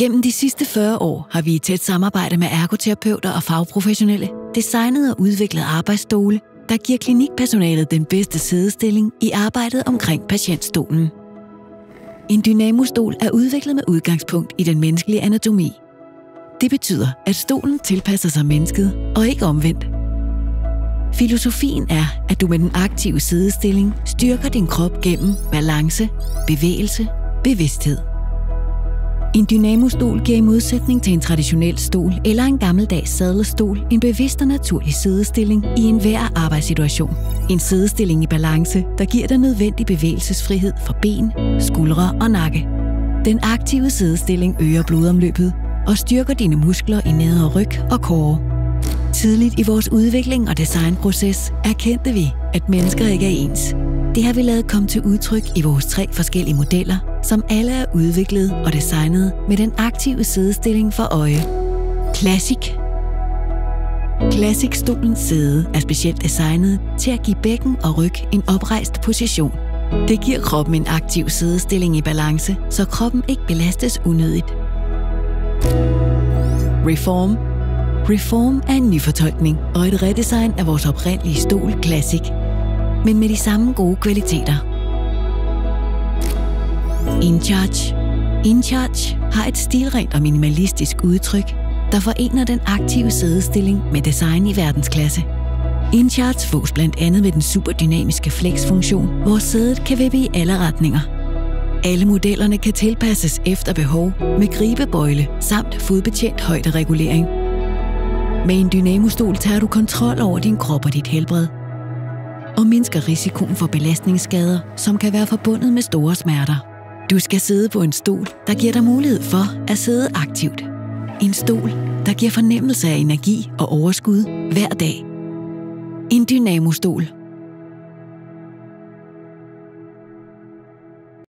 Gennem de sidste 40 år har vi i tæt samarbejde med ergoterapeuter og fagprofessionelle designet og udviklet arbejdsstole, der giver klinikpersonalet den bedste siddestilling i arbejdet omkring patientstolen. En dynamostol er udviklet med udgangspunkt i den menneskelige anatomi. Det betyder, at stolen tilpasser sig mennesket og ikke omvendt. Filosofien er, at du med den aktive siddestilling styrker din krop gennem balance, bevægelse, bevidsthed. En dynamostol giver i modsætning til en traditionel stol eller en gammeldags sadelstol en bevidst og naturlig siddestilling i enhver arbejdssituation. En siddestilling i balance, der giver dig nødvendig bevægelsesfrihed for ben, skuldre og nakke. Den aktive siddestilling øger blodomløbet og styrker dine muskler i nedre ryg og core. Tidligt i vores udvikling og designproces erkendte vi, at mennesker ikke er ens. Det har vi ladet komme til udtryk i vores 3 forskellige modeller, som alle er udviklet og designet med den aktive siddestilling for øje. Classic-stolens sæde er specielt designet til at give bækken og ryg en oprejst position. Det giver kroppen en aktiv siddestilling i balance, så kroppen ikke belastes unødigt. Reform er en nyfortolkning og et redesign af vores oprindelige stol Classic, men med de samme gode kvaliteter. InCharge har et stilrent og minimalistisk udtryk, der forener den aktive siddestilling med design i verdensklasse. InCharge fås blandt andet med den superdynamiske flex-funktion, hvor sædet kan vippe i alle retninger. Alle modellerne kan tilpasses efter behov med gribebøjle samt fodbetjent højderegulering. Med en dynamostol tager du kontrol over din krop og dit helbred og mindsker risikoen for belastningsskader, som kan være forbundet med store smerter. Du skal sidde på en stol, der giver dig mulighed for at sidde aktivt. En stol, der giver fornemmelse af energi og overskud hver dag. En dynamostol.